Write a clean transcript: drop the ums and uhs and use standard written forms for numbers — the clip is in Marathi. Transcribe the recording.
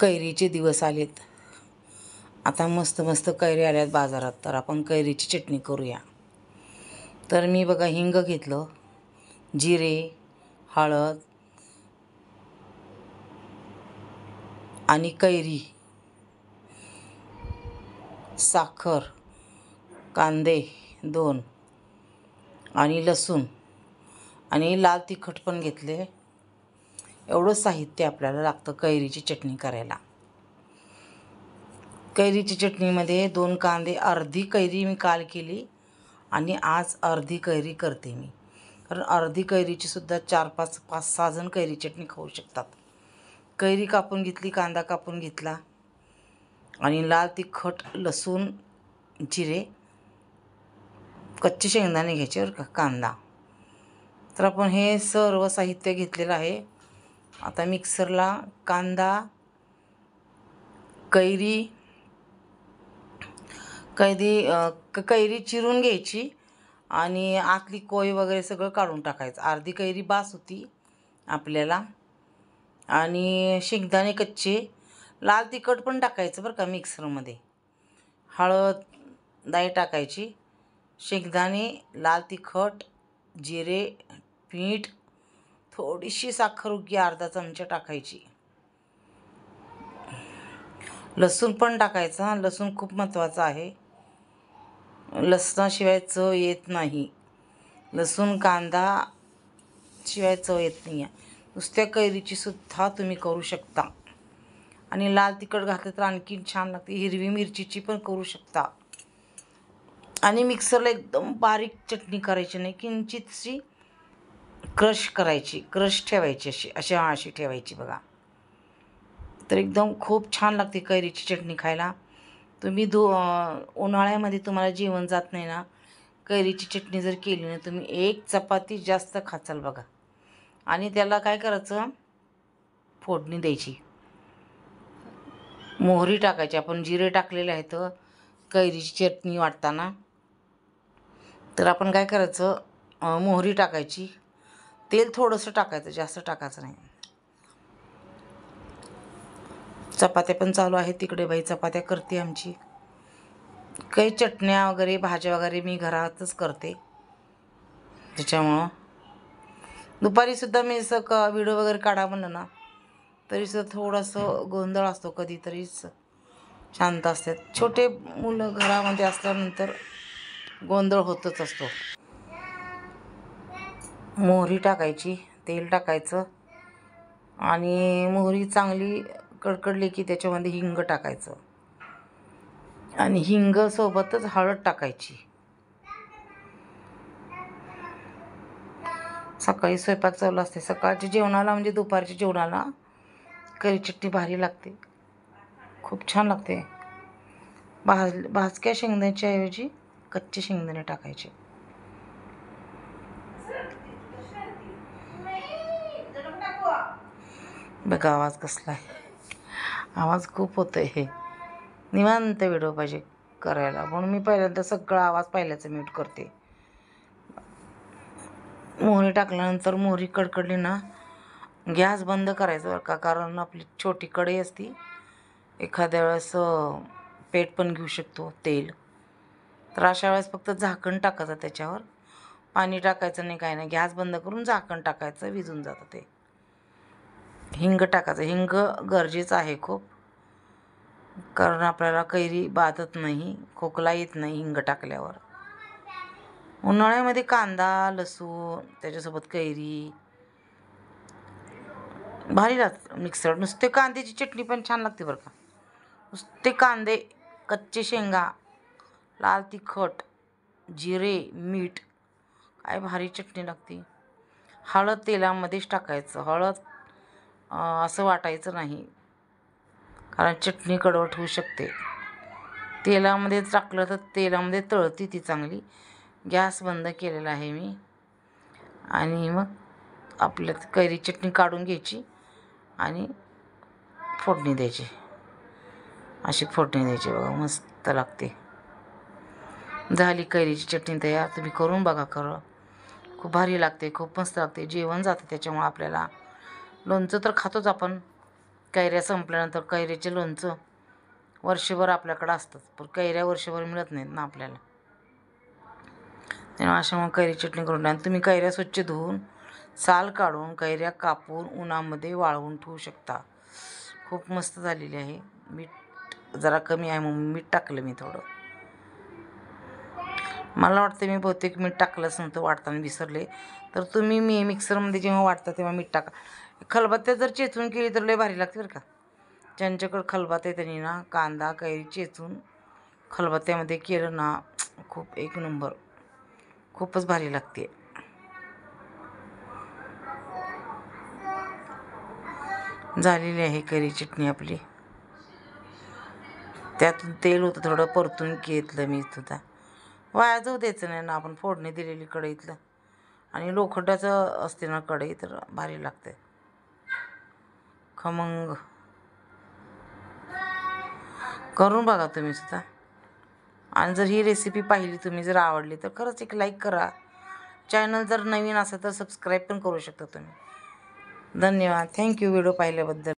कैरीचे दिवस आलेत. आता मस्त मस्त कैरी आल्यात बाजारात, तर आपण कैरीची चटणी करूया. तर मी बघा हिंग घेतलं, जिरे, हळद आणि कैरी, साखर, कांदे 2 आणि लसूण आणि लाल तिखट पण घेतले. एवढं साहित्य आपल्याला लागतं कैरीची चटणी करायला. कैरीची चटणीमध्ये 2 कांदे, अर्धी कैरी मी काल केली आणि आज अर्धी कैरी करते मी. कारण अर्धी कैरीची सुद्धा 4-5-6 जण कैरी चटणी खाऊ शकतात. कैरी कापून घेतली, कांदा कापून घेतला आणि लाल तिखट, लसूण, जिरे, कच्चे शेंगदाणे घ्यायचे बरं का, कांदा. तर आपण हे सर्व साहित्य घेतलेलं आहे. आता मिक्सरला कांदा, कैरी चिरून घ्यायची आणि आतली कोय वगैरे सगळं काढून टाकायचं. अर्धी कैरी बास होती आपल्याला. आणि शेंगदाणे कच्चे, लाल तिखट पण टाकायचं बरं का मिक्सरमध्ये. हळद, डाळ टाकायची, शेंगदाणे, लाल तिखट, जिरे, मीठ, थोडीशी साखर उगी अर्धा चमचा टाकायची. लसूण पण टाकायचा. लसूण खूप महत्त्वाचा आहे. लसणाशिवाय चव येत नाही. लसूण कांदा शिवाय चव येत नाही आहे. नुसत्या कैरीची सुद्धा तुम्ही करू शकता. आणि लाल तिखट घातलं तर आणखीन छान लागते. हिरवी मिरचीची पण करू शकता. आणि मिक्सरला एकदम बारीक चटणी करायची नाही, किंचितशी क्रश करायची, क्रश ठेवायची, अशी ठेवायची बघा. तर एकदम खूप छान लागते कैरीची चटणी खायला. तुम्ही उन्हाळ्यामध्ये तुम्हाला जेवण जात नाही ना, कैरीची चटणी जर केली ना, तुम्ही 1 चपाती जास्त खाचाल बघा. आणि त्याला काय करायचं, फोडणी द्यायची. मोहरी टाकायची. आपण जिरे टाकलेले आहेत कैरीची चटणी वाटताना. तर आपण काय करायचं, मोहरी टाकायची, तेल थोडंसं टाकायचं, जास्त टाकायचं नाही. चपात्या पण चालू आहेत तिकडे, बाई चपात्या करते आमची. काही चटण्या वगैरे, भाज्या वगैरे मी घरातच करते. त्याच्यामुळं दुपारीसुद्धा मी असं व्हिडिओ वगैरे काढा म्हणलं ना, तरीसुद्धा थोडंसं गोंधळ असतो, कधीतरीच शांत असतात. छोटे मुलं घरामध्ये असल्यानंतर गोंधळ होतच असतो. मोहरी टाकायची, तेल टाकायचं आणि मोहरी चांगली कडकडली की त्याच्यामध्ये हिंग टाकायचं. आणि हिंग सोबतच हळद टाकायची. सकाळी स्वयंपाक चालू असते, सकाळच्या जेवणाला म्हणजे दुपारच्या जेवणाला कैरी चटणी भारी लागते, खूप छान लागते. भाजक्या शेंगदाण्याच्या ऐवजी कच्चे शेंगदाणे टाकायचे. बघा आवाज कसला आहे, आवाज खूप होतोय. हे निवांत व्हिडिओ पाहिजे करायला, म्हणून मी पहिल्यांदा सगळा आवाज पहिल्याचं म्यूट करते. मोहरी टाकल्यानंतर मोहरी कडकडली ना, गॅस बंद करायचं बरं का, कारण आपली छोटी कढई असती, एखाद्या वेळेस पेट पण घेऊ शकतो तेल. तर अशा वेळेस फक्त झाकण टाकायचं, त्याच्यावर पाणी टाकायचं नाही, काय नाही. गॅस बंद करून झाकण टाकायचं, विझून जातं ते. हिंग टाकायचं. हिंग गरजेचं आहे खूप, कारण आपल्याला कैरी बाधत नाही, खोकला येत नाही हिंग टाकल्यावर. उन्हाळ्यामध्ये कांदा, लसूण, त्याच्यासोबत कैरी भारी लागतं मिक्सर. नुसते कांद्याची चटणी पण छान लागते बरं का. नुसते कांदे, कच्चे शेंगा, लाल तिखट, जिरे, मीठ, काय भारी चटणी लागते. हळद तेलामध्येच टाकायचं. हळद असं वाटायचं नाही, कारण चटणी कडवट होऊ शकते. तेलामध्ये टाकलं तर तेलामध्ये तळती ती चांगली. गॅस बंद केलेला आहे मी. आणि मग आपल्या कैरी चटणी काढून घ्यायची आणि फोडणी द्यायची. अशी फोडणी द्यायची बघा, मस्त लागते. झाली कैरीची चटणी तयार. तुम्ही करून बघा खरं, खूप भारी लागते, खूप मस्त लागते. जेवण जातं त्याच्यामुळं आपल्याला. लोणचं तर खातोच आपण, कैऱ्या संपल्यानंतर कैऱ्याचे लोणचं वर्षभर आपल्याकडं असतात, पण कैऱ्या वर्षभर मिळत नाहीत ना आपल्याला. तेव्हा अशा मग कैरी चटणी करून आणि तुम्ही कैऱ्या स्वच्छ धुवून साल काढून कैऱ्या कापून उन्हामध्ये वाळवून ठेवू शकता. खूप मस्त झालेली आहे. मीठ जरा कमी आहे म्हणून मीठ टाकलं मी थोडं. मला वाटतं मी बहुतेक मीठ टाकलंच नव्हतं, वाटताना विसरले. तर तुम्ही मिक्सरमध्ये जेव्हा वाटता तेव्हा मीठ टाका. खलबत्त्यात जर चेचून केली तर लय भारी लागते बरं का. ज्यांच्याकडं खलबत्ता आहे त्यांनी ना कांदा कैरी चेचून खलबत्त्यामध्ये केलं ना, खूप एक नंबर, खूपच भारी लागते. झालेली आहे कैरी चटणी आपली. त्यातून तेल होतं थोडं, परतून घेतलं मी सुद्धा. वाया जाऊ द्यायचं नाही ना, आपण फोडणी दिलेली कढईतलं. आणि लोखंडाचं असते ना कढई, तर भारी लागते खमंग. करून बघा तुम्ही सुद्धा. आणि जर ही रेसिपी पाहिली तुम्ही, जर आवडली तर खरंच एक लाईक करा. चॅनल जर नवीन असेल तर सबस्क्राईब पण करू शकता तुम्ही. धन्यवाद. थँक्यू व्हिडिओ पाहिल्याबद्दल.